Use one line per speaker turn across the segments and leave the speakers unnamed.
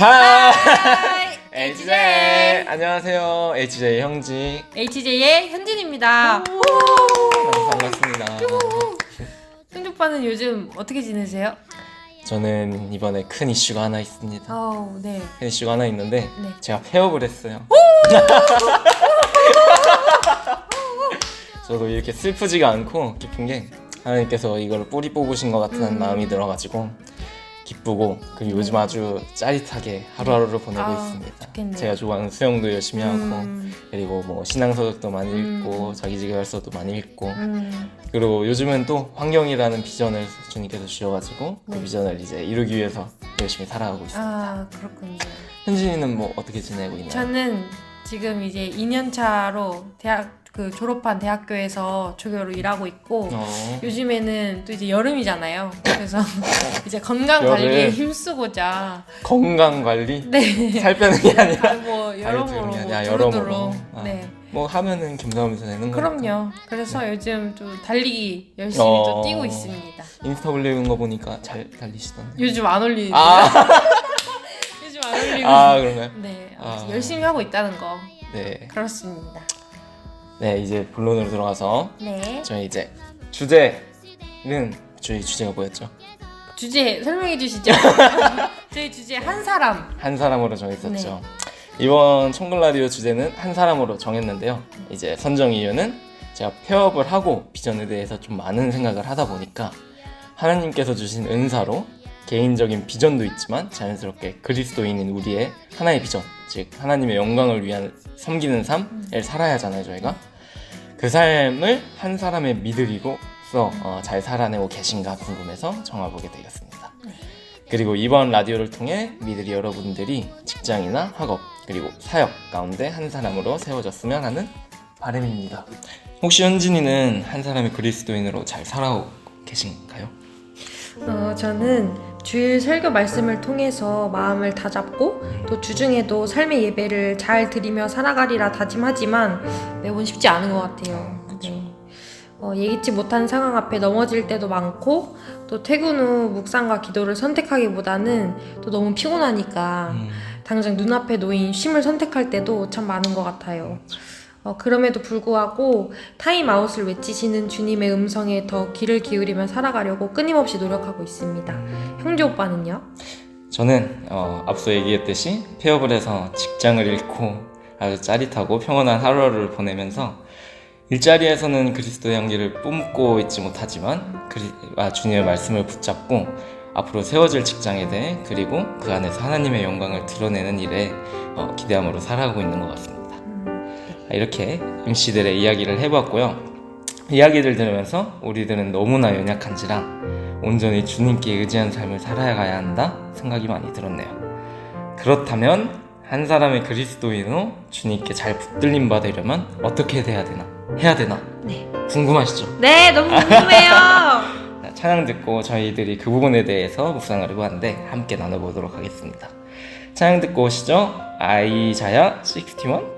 하이!
HJ! 안녕하세요. HJ 형지.
HJ의 현진입니다.
반갑습니다.
현지 오빠는 요즘 어떻게 지내세요?
저는 이번에 큰 이슈가 하나 있습니다.
네.
큰 이슈가 하나 있는데
네.
제가 폐업을 했어요. 저도 이렇게 슬프지가 않고 기쁜 게 하나님께서 이걸 뿌리 뽑으신 것 같은 마음이 들어가지고 기쁘고 그리고 요즘 아주 짜릿하게 하루하루를 보내고 있습니다.
좋겠네요.
제가 좋아하는 수영도 열심히 하고 그리고 뭐 신앙서적도 많이 읽고 자기계발서도 많이 읽고 그리고 요즘은 또 환경이라는 비전을 주님께서 주셔가지고 그 비전을 이제 이루기 위해서 열심히 살아가고 있습니다.
그렇군요.
현진이는 뭐 어떻게 지내고 있나요?
저는 지금 이제 2년 차로 졸업한 대학교에서 조교로 일하고 있고 요즘에는 또 이제 여름이잖아요. 그래서 이제 건강 관리에 힘쓰고자
건강 관리?
네.
살 빼는 게 아니라
뭐 여러모로
여러모로
네.
뭐 하면은 겸사겸사 되는 거니까.
그럼요. 그래서 요즘 좀 달리기 열심히 또 뛰고 있습니다.
인스타 올리는 거 보니까 잘 달리시던데.
요즘 안 올리는데. 요즘 안 올리고.
그런가요?
네. 열심히 하고 있다는 거.
네.
그렇습니다.
네, 이제 본론으로 들어가서
네.
저희 이제 저희 주제가 뭐였죠?
주제 설명해 주시죠. 저희 주제 한 사람.
한 사람으로 정했었죠. 이번 청글라디오 주제는 한 사람으로 정했는데요. 이제 선정 이유는 제가 폐업을 하고 비전에 대해서 좀 많은 생각을 하다 보니까 하나님께서 주신 은사로 개인적인 비전도 있지만 자연스럽게 그리스도인인 우리의 하나의 비전, 즉 하나님의 영광을 위한 섬기는 삶을 살아야 하잖아요. 저희가 그 삶을 한 사람의 믿으리로서 잘 살아내고 계신가 궁금해서 정해보게 되었습니다. 그리고 이번 라디오를 통해 믿으리 여러분들이 직장이나 학업 그리고 사역 가운데 한 사람으로 세워졌으면 하는 바람입니다. 혹시 현진이는 한 사람의 그리스도인으로 잘 살아오고 계신가요?
저는 주일 설교 말씀을 통해서 마음을 다잡고 또 주중에도 삶의 예배를 잘 드리며 살아가리라 다짐하지만 매번 쉽지 않은 것 같아요. 예기치 못한 상황 앞에 넘어질 때도 많고 또 퇴근 후 묵상과 기도를 선택하기보다는 또 너무 피곤하니까 당장 눈앞에 놓인 쉼을 선택할 때도 참 많은 것 같아요. 그럼에도 불구하고 타임아웃을 외치시는 주님의 음성에 더 귀를 기울이며 살아가려고 끊임없이 노력하고 있습니다. 형제 오빠는요?
저는 앞서 얘기했듯이 폐업을 해서 직장을 잃고 아주 짜릿하고 평온한 하루하루를 보내면서 일자리에서는 그리스도의 향기를 뿜고 있지 못하지만 주님의 말씀을 붙잡고 앞으로 세워질 직장에 대해 그리고 그 안에서 하나님의 영광을 드러내는 일에 기대함으로 살아가고 있는 것 같습니다. 이렇게 MC들의 이야기를 해봤고요. 이야기를 들으면서 우리들은 너무나 연약한지라 온전히 주님께 의지한 삶을 살아가야 한다 생각이 많이 들었네요. 그렇다면 한 사람의 그리스도인으로 주님께 잘 붙들림 받으려면 어떻게 해야 되나?
네.
궁금하시죠?
네, 너무 궁금해요.
찬양 듣고 저희들이 그 부분에 대해서 묵상을 해보았는데 함께 나눠보도록 하겠습니다. 찬양 듣고 오시죠. 아이자야 61?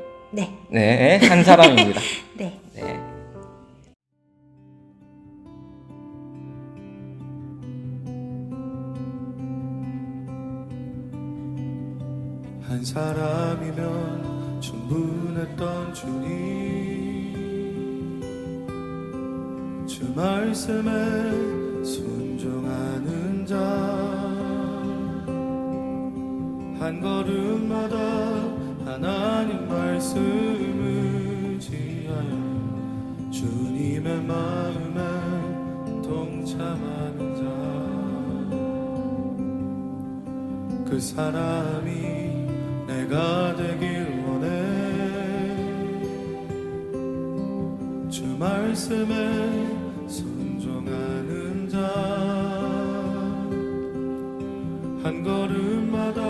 네, 한 사람입니다.
네.
한 사람이면 충분했던 주님, 주 말씀에 순종하는 자, 한 걸음마다 하나님 말씀을 지하여 주님의 마음에 동참하는 자, 그 사람이 내가 되길 원해. 주 말씀에 순종하는 자, 한 걸음마다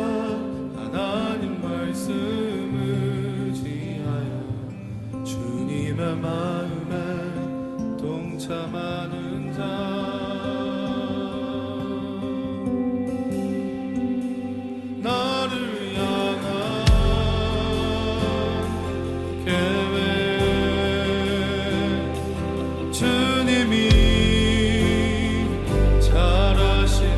하나님 말씀을 지하여 주님의 마음에 동참하는 자, 주님이 잘하시네.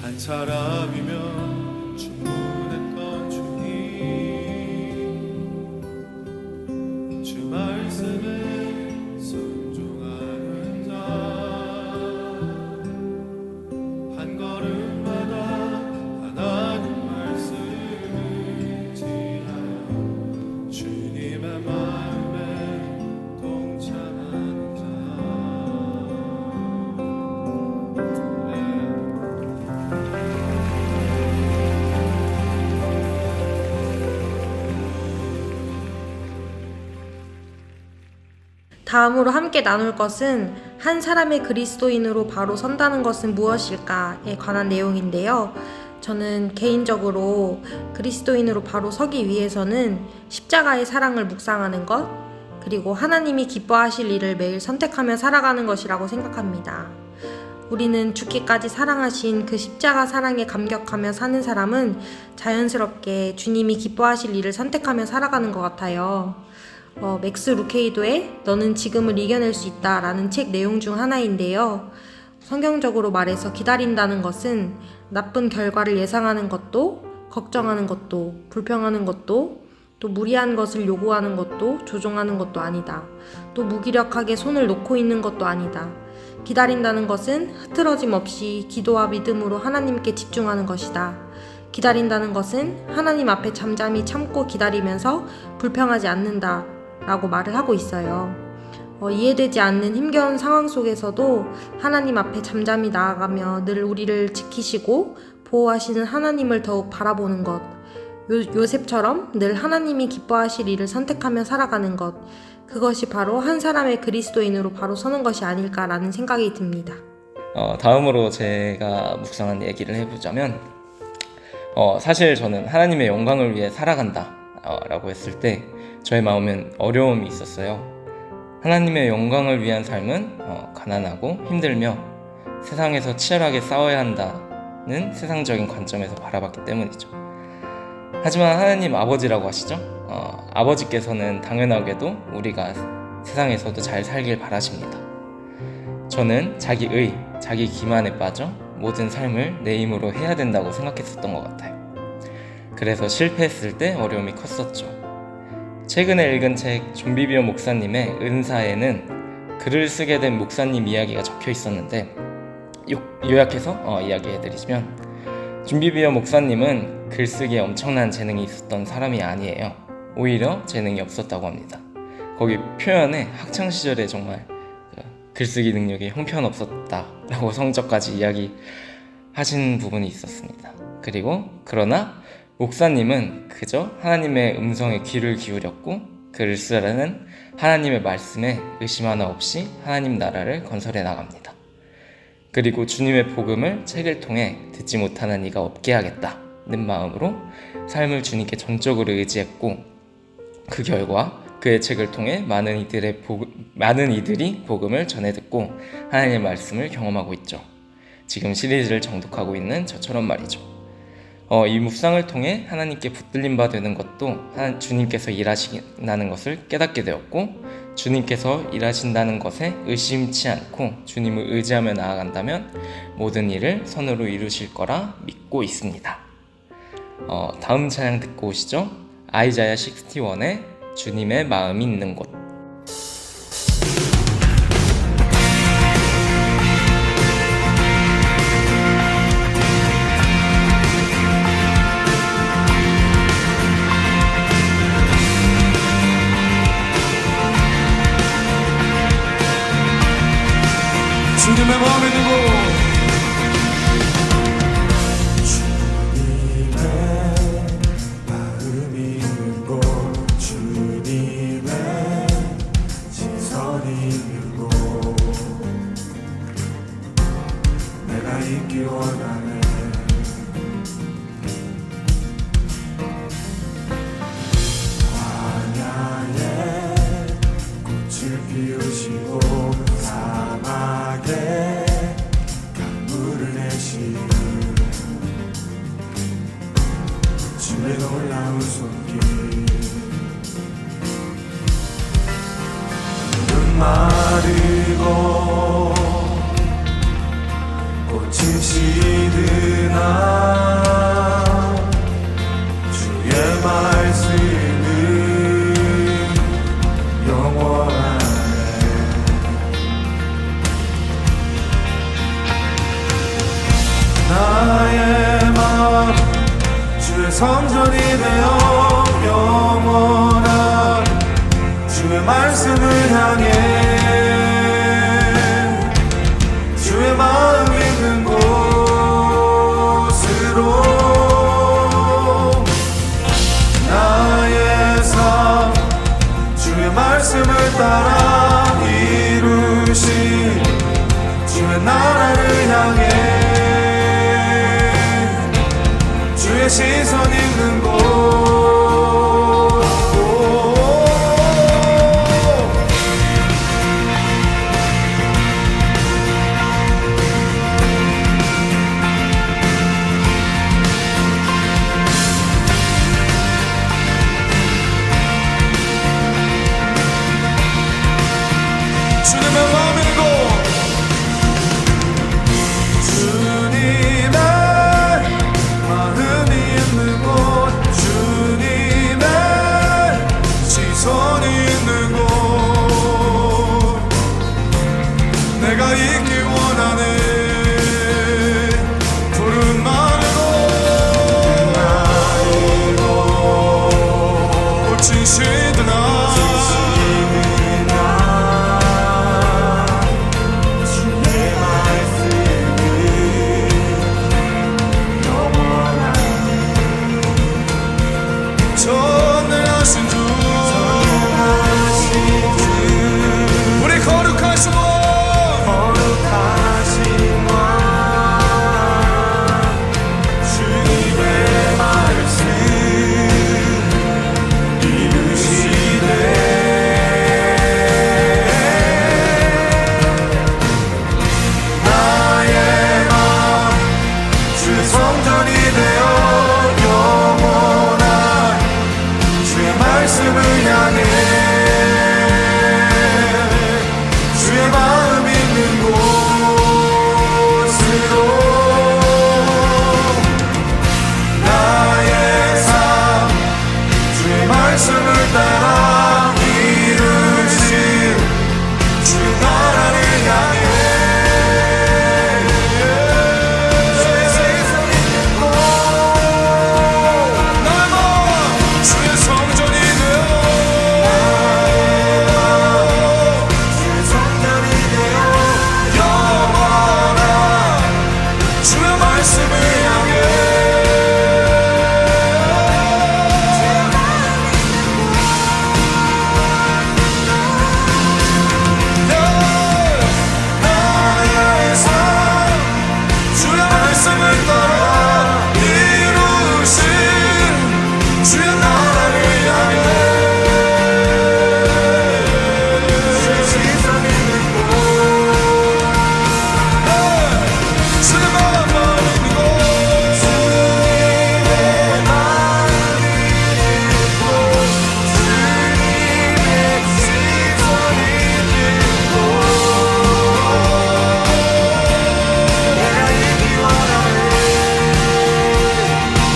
한 사람이면 충분했던 주님, 주 말씀에 순종하는 자, 한 걸음마다 하나님 말씀을 지하여 주님의 마음에 동참하는 자.
다음으로 함께 나눌 것은 한 사람의 그리스도인으로 바로 선다는 것은 무엇일까에 관한 내용인데요. 저는 개인적으로 그리스도인으로 바로 서기 위해서는 십자가의 사랑을 묵상하는 것, 그리고 하나님이 기뻐하실 일을 매일 선택하며 살아가는 것이라고 생각합니다. 우리는 죽기까지 사랑하신 그 십자가 사랑에 감격하며 사는 사람은 자연스럽게 주님이 기뻐하실 일을 선택하며 살아가는 것 같아요. 맥스 루케이도의 너는 지금을 이겨낼 수 있다 라는 책 내용 중 하나인데요. 성경적으로 말해서 기다린다는 것은 나쁜 결과를 예상하는 것도, 걱정하는 것도, 불평하는 것도, 또 무리한 것을 요구하는 것도, 조종하는 것도 아니다. 또 무기력하게 손을 놓고 있는 것도 아니다. 기다린다는 것은 흐트러짐 없이 기도와 믿음으로 하나님께 집중하는 것이다. 기다린다는 것은 하나님 앞에 잠잠히 참고 기다리면서 불평하지 않는다 라고 말을 하고 있어요. 이해되지 않는 힘겨운 상황 속에서도 하나님 앞에 잠잠히 나아가며 늘 우리를 지키시고 보호하시는 하나님을 더욱 바라보는 것, 요셉처럼 늘 하나님이 기뻐하실 일을 선택하며 살아가는 것, 그것이 바로 한 사람의 그리스도인으로 바로 서는 것이 아닐까라는 생각이 듭니다.
다음으로 제가 묵상한 얘기를 해보자면 사실 저는 하나님의 영광을 위해 살아간다 라고 했을 때 저의 마음엔 어려움이 있었어요. 하나님의 영광을 위한 삶은 가난하고 힘들며 세상에서 치열하게 싸워야 한다는 세상적인 관점에서 바라봤기 때문이죠. 하지만 하나님 아버지라고 하시죠? 아버지께서는 당연하게도 우리가 세상에서도 잘 살길 바라십니다. 저는 자기 기만에 빠져 모든 삶을 내 힘으로 해야 된다고 생각했었던 것 같아요. 그래서 실패했을 때 어려움이 컸었죠. 최근에 읽은 책 존비비어 목사님의 은사에는 글을 쓰게 된 목사님 이야기가 적혀 있었는데 요약해서 이야기해드리면 존비비어 목사님은 글쓰기에 엄청난 재능이 있었던 사람이 아니에요. 오히려 재능이 없었다고 합니다. 거기 표현에 학창시절에 정말 글쓰기 능력이 형편없었다라고 성적까지 이야기하신 부분이 있었습니다. 그러나 목사님은 그저 하나님의 음성에 귀를 기울였고 글을 쓰라는 하나님의 말씀에 의심 하나 없이 하나님 나라를 건설해 나갑니다. 그리고 주님의 복음을 책을 통해 듣지 못하는 이가 없게 하겠다는 마음으로 삶을 주님께 전적으로 의지했고 그 결과 그의 책을 통해 많은 이들이 복음을 전해 듣고 하나님의 말씀을 경험하고 있죠. 지금 시리즈를 정독하고 있는 저처럼 말이죠. 이 묵상을 통해 하나님께 붙들림 바 되는 것도 주님께서 일하신다는 것을 깨닫게 되었고 주님께서 일하신다는 것에 의심치 않고 주님을 의지하며 나아간다면 모든 일을 선으로 이루실 거라 믿고 있습니다. 다음 찬양 듣고 오시죠. 아이자야 61의 주님의 마음이 있는 곳.
주님의 마음에 있는 곳, 주님의 마음이 있는 곳, 주님의 시선이 있는 곳, 내가 있기 원하네. 광야에 꽃을 피우시고 사막에 지시드나 주의 말씀은 영원하네. 나의 마음 주의 성전이 되어 영원한 주의 말씀을 향해 주의 마음 있는 곳으로 나의 삶 주의 말씀을 따라 이루신 주의 나라를 향해 주의 시선 있는 곳 주님의 마음 있는 곳 주님의 마음이 있는 곳 주님의 시선이 있는 곳 내가 있기 원하는 푸른 마을로 꽃이 시드나 전능하신 주 우리 거룩하신 왕 주님의 말씀 이루시네 나의 마음 주의 성전이 되어 영원한 주의 말씀을 향해 주의 마음 있는 곳으로 나의 삶 주의 말씀을 따라 이루신 주의 나라를 향해 주의 시선 있는 곳 나의 마음 주의 성전이 되어 주의 성전이 되어 영원한 주의 말씀을 향해 나의 삶 주의 말씀을 따라 이루신 주의 나라를 향해 주의 시선 있는 곳 주의 마음 있는 곳 주님의 마음 있는 곳 주님의 시선 있는 곳 내가 있기 원하네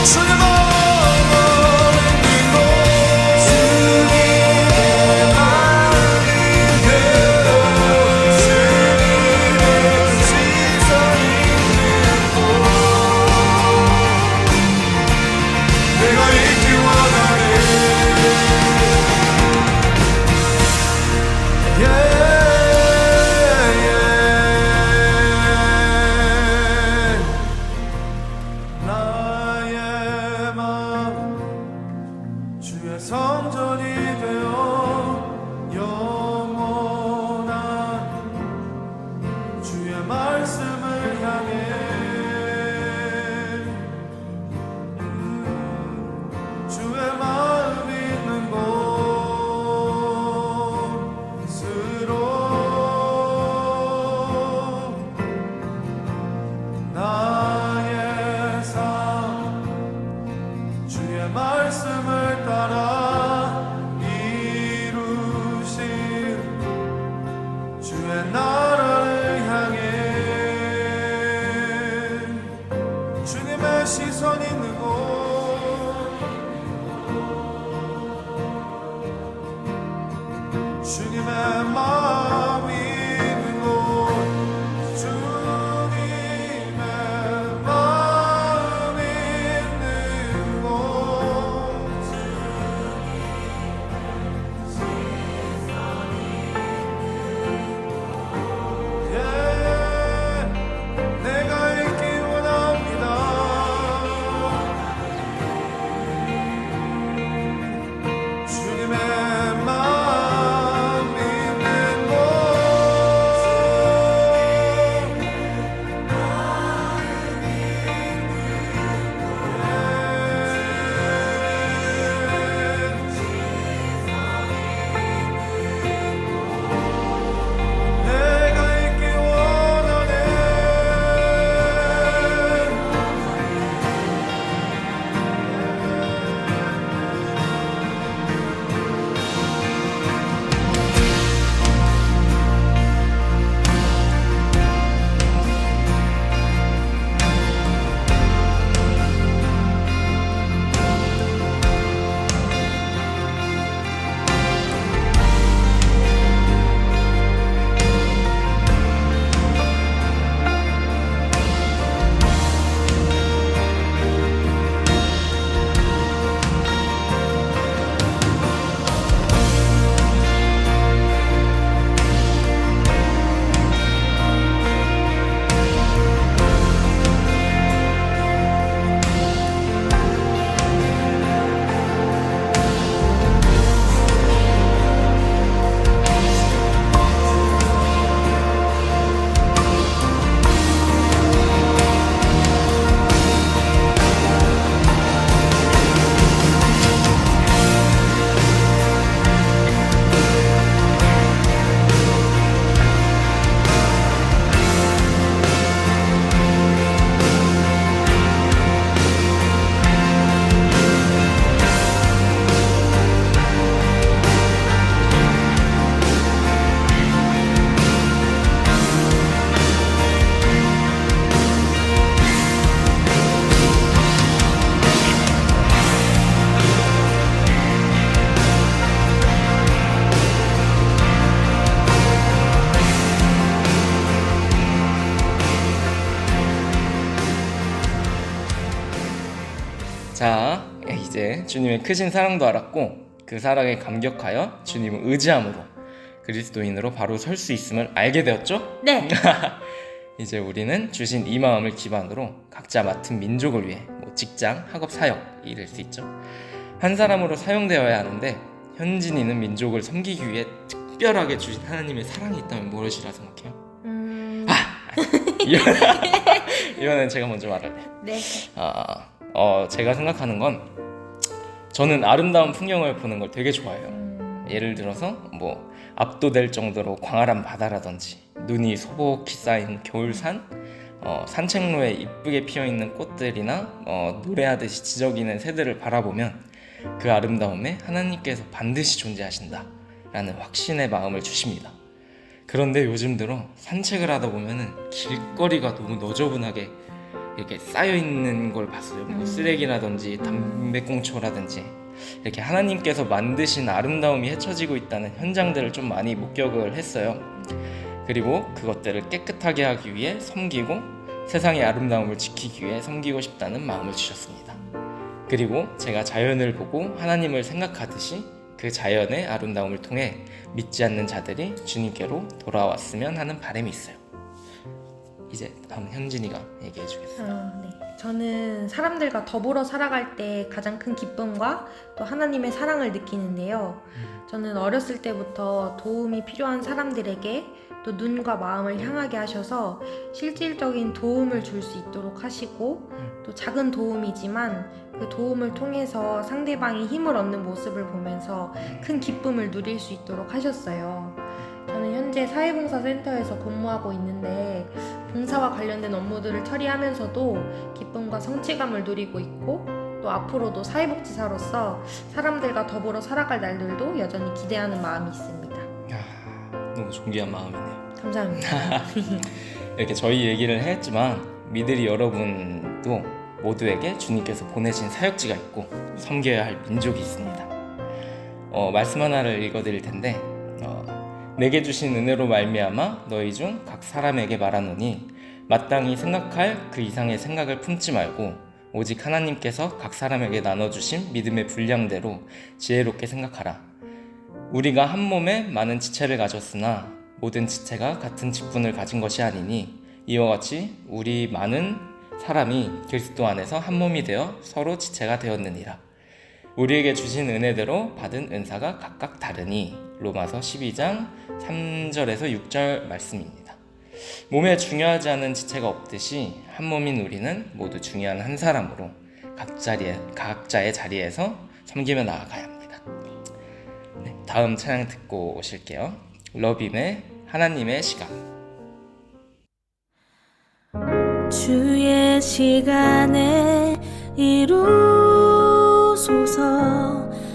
주님 마음 있는 곳 주님의 마음 있는 곳 주님의 시선 있는 곳 내가 있기 원하네 나의 마음 주의 성전이 되어 영원한 주의 말씀을 향해 주의 마음 있는 곳으로 나의 삶 주의 말씀을 따라 주님의 마음이 있는 곳 주님의 마음이 있는 곳 내가 있기 원합니다 주님의 마음 있는 곳 내가 있기 원하네
자, 이제 주님의 크신 사랑도 알았고 그 사랑에 감격하여 주님을 의지함으로 그리스도인으로 바로 설 수 있음을 알게 되었죠?
네.
이제 우리는 주신 이 마음을 기반으로 각자 맡은 민족을 위해 직장, 학업, 사역 이룰 수 있죠. 한 사람으로 사용되어야 하는데 현진이는 민족을 섬기기 위해 특별하게 주신 하나님의 사랑이 있다면 무엇이라 생각해요? 이번엔 제가 먼저 말할래요.
네.
제가 생각하는 건 저는 아름다운 풍경을 보는 걸 되게 좋아해요. 예를 들어서 뭐 압도될 정도로 광활한 바다라든지 눈이 소복히 쌓인 겨울산, 산책로에 이쁘게 피어있는 꽃들이나 노래하듯이 지저귀는 새들을 바라보면 그 아름다움에 하나님께서 반드시 존재하신다 라는 확신의 마음을 주십니다. 그런데 요즘 들어 산책을 하다 보면은 길거리가 너무 너저분하게 이렇게 쌓여있는 걸 봤어요. 뭐 쓰레기라든지 담배꽁초라든지 이렇게 하나님께서 만드신 아름다움이 헤쳐지고 있다는 현장들을 좀 많이 목격을 했어요. 그리고 그것들을 깨끗하게 하기 위해 섬기고 세상의 아름다움을 지키기 위해 섬기고 싶다는 마음을 주셨습니다. 그리고 제가 자연을 보고 하나님을 생각하듯이 그 자연의 아름다움을 통해 믿지 않는 자들이 주님께로 돌아왔으면 하는 바람이 있어요. 이제 다음 현진이가 얘기해 주겠어요.
네. 저는 사람들과 더불어 살아갈 때 가장 큰 기쁨과 또 하나님의 사랑을 느끼는데요. 저는 어렸을 때부터 도움이 필요한 사람들에게 또 눈과 마음을 향하게 하셔서 실질적인 도움을 줄 수 있도록 하시고 또 작은 도움이지만 그 도움을 통해서 상대방이 힘을 얻는 모습을 보면서 큰 기쁨을 누릴 수 있도록 하셨어요. 저는 현재 사회봉사센터에서 근무하고 있는데 봉사와 관련된 업무들을 처리하면서도 기쁨과 성취감을 누리고 있고 또 앞으로도 사회복지사로서 사람들과 더불어 살아갈 날들도 여전히 기대하는 마음이 있습니다.
너무 존귀한 마음이네요.
감사합니다.
이렇게 저희 얘기를 했지만 미들이 여러분도 모두에게 주님께서 보내신 사역지가 있고 섬겨야 할 민족이 있습니다. 말씀 하나를 읽어드릴 텐데 내게 주신 은혜로 말미암아 너희 중 각 사람에게 말하노니 마땅히 생각할 그 이상의 생각을 품지 말고 오직 하나님께서 각 사람에게 나눠주신 믿음의 분량대로 지혜롭게 생각하라. 우리가 한 몸에 많은 지체를 가졌으나 모든 지체가 같은 직분을 가진 것이 아니니 이와 같이 우리 많은 사람이 그리스도 안에서 한 몸이 되어 서로 지체가 되었느니라. 우리에게 주신 은혜대로 받은 은사가 각각 다르니 로마서 12장 3절에서 6절 말씀입니다. 몸에 중요하지 않은 지체가 없듯이 한 몸인 우리는 모두 중요한 한 사람으로 각자의 자리에서 섬기며 나아가야 합니다. 네, 다음 찬양 듣고 오실게요. 러빔의 하나님의 시간.
주의 시간에 이루소서.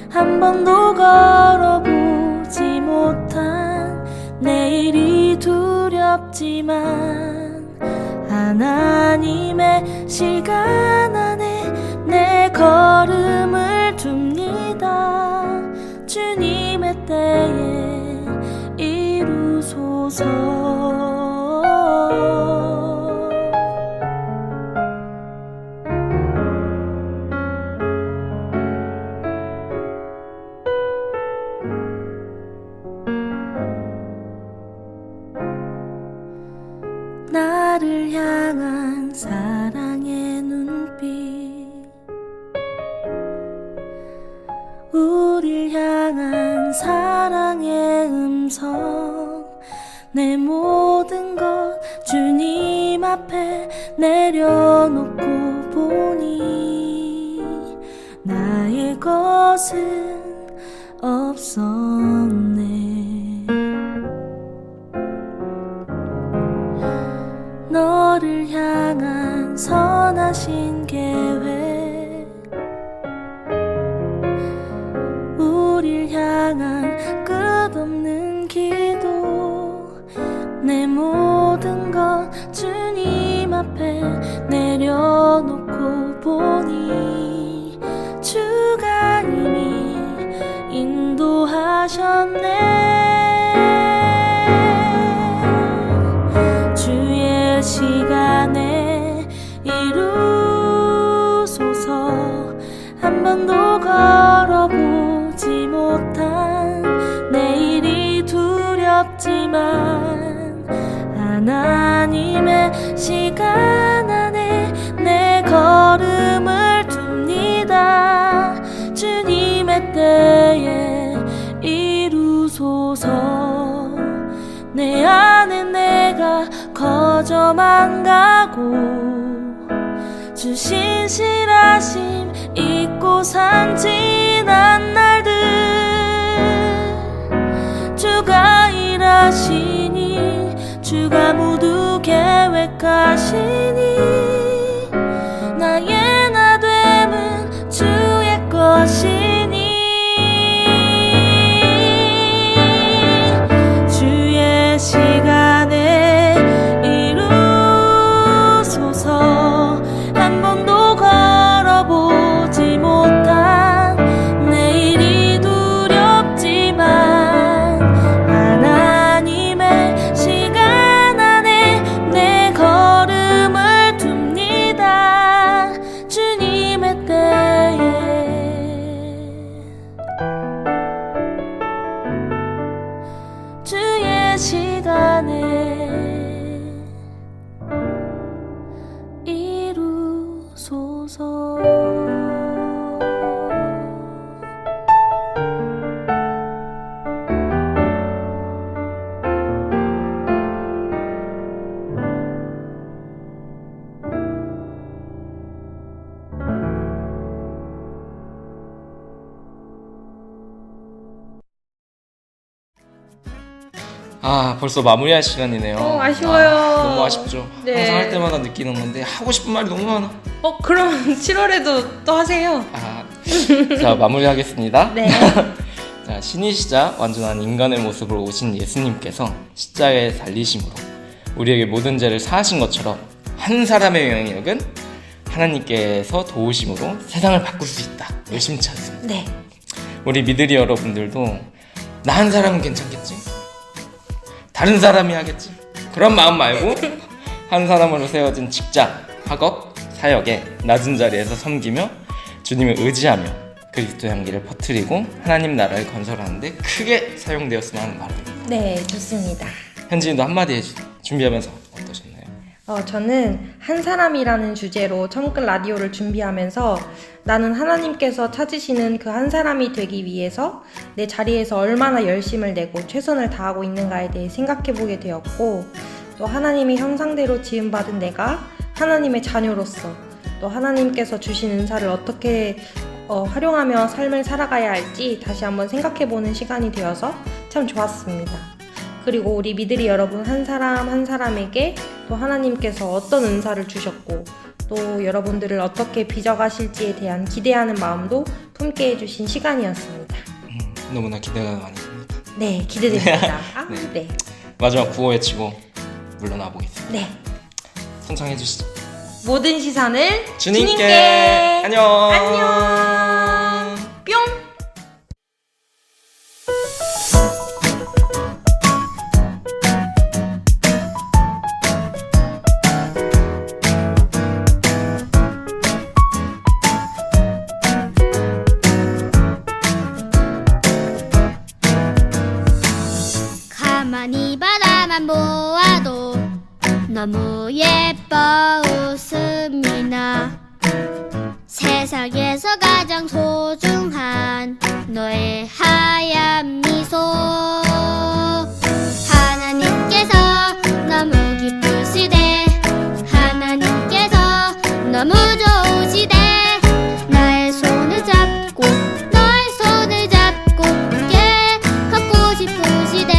한 번도 걸어보지 못한 내일이 두렵지만 하나님의 시간 안에 내 걸음을 둡니다. 주님의 때에 이루소서. 나를 향한 사랑의 눈빛, 우릴 향한 사랑의 음성, 내 모든 것 주님 앞에 내려놓고 보니 나의 것은 없었네. 너를 향한 선하신 계획, 우릴 향한 끝없는 기도, 내 모든 것 주님 앞에 내려놓고 보니 주가 이미 인도하셨네. 시간에 이루소서. 한 번도 걸어보지 못한 내일이 두렵지만 하나님의 시간 안에 내 걸음을 둡니다. 주님의 때에 이루소서. 내 안에 내가 거저만 가고 주 신실하심 잊고 산 지난 날들, 주가 일하시니 주가 모두 계획하시니 나의 나됨은 주의 것이니 주의 시간에 이루소서. 한 번도 걸어보지 못한 내일이 두렵지만 하나님의 시간 안에 내 걸음을 둡니다. 주님의 때에 주의 시간에 이루소서.
벌써 마무리할 시간이네요.
아쉬워요.
너무 아쉽죠.
네.
항상 할 때마다 느끼는 건데 하고 싶은 말이 너무 많아.
그럼 7월에도 또 하세요.
자, 마무리하겠습니다.
네.
자, 신이시자 완전한 인간의 모습으로 오신 예수님께서 십자가에 달리심으로 우리에게 모든 죄를 사하신 것처럼 한 사람의 영역은 하나님께서 도우심으로 세상을 바꿀 수 있다. 의심치 않습니다.
네.
우리 미드리 여러분들도 나 한 사람은 괜찮겠지? 다른 사람이 하겠지. 그런 마음 말고 한 사람으로 세워진 직장, 학업, 사역에 낮은 자리에서 섬기며 주님을 의지하며 그리스도 향기를 퍼뜨리고 하나님 나라를 건설하는데 크게 사용되었으면 하는 바람입니다.
네, 좋습니다.
현진이도 한마디 준비하면서 어떠셨나요?
저는 한 사람이라는 주제로 청끝 라디오를 준비하면서 나는 하나님께서 찾으시는 그 한 사람이 되기 위해서 내 자리에서 얼마나 열심을 내고 최선을 다하고 있는가에 대해 생각해보게 되었고, 또 하나님의 형상대로 지음받은 내가 하나님의 자녀로서 또 하나님께서 주신 은사를 어떻게 활용하며 삶을 살아가야 할지 다시 한번 생각해보는 시간이 되어서 참 좋았습니다. 그리고 우리 미드리 여러분 한 사람 한 사람에게 또 하나님께서 어떤 은사를 주셨고 또 여러분들을 어떻게 빚어가실지에 대한 기대하는 마음도 품게 해주신 시간이었습니다.
너무나 기대가 많이 됩니다.
네, 기대됩니다.
네. 마지막 구호 외치고 물러나 보겠습니다.
네.
선창해 주시죠.
모든 시선을
주님께. 안녕.
안녕. 뿅.
가만히 바라만 보아도 너무 예뻐 웃음이 나. 세상에서 가장 소중한 너의 하얀 미소. 하나님께서 너무 기쁘시대. 하나님께서 너무 좋으시대. 나의 손을 잡고 너의 손을 잡고 함께 걷고 싶으시대.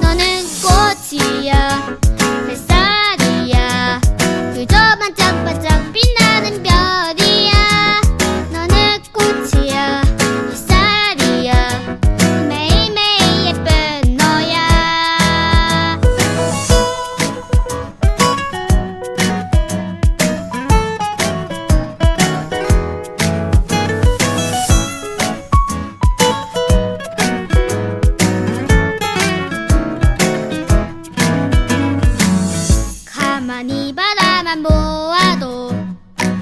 너는 꽃이야 햇살이야 그저 반짝반짝 빛나는 별이야. 너는 꽃이야 햇살이야 매일매일 예쁜 너야. 가만히 바라만 보아도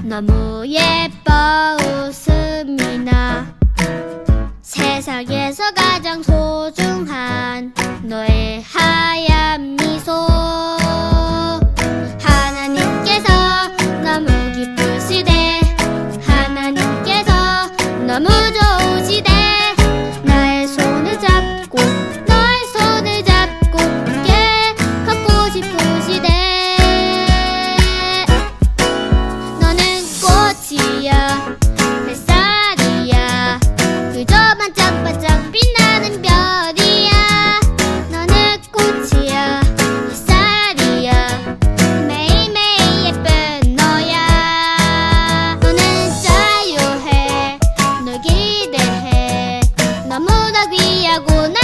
너무 예뻐 웃음이 나. 세상에서 가장 소중한 너의 하얀 미소. 하나님께서 너무 기쁘시대. 하나님께서 너무 좋으시대. 나의 손을 잡고 너의 손을 잡고 함께 걷고 싶으시대. 너는 꽃이야 햇살이야 그저 반짝반짝 빛나는 별이야. 너는 꽃이야 햇살이야 매일매일 예쁜 너야. 너는 자유해 널 기대해 너무나 귀하고 날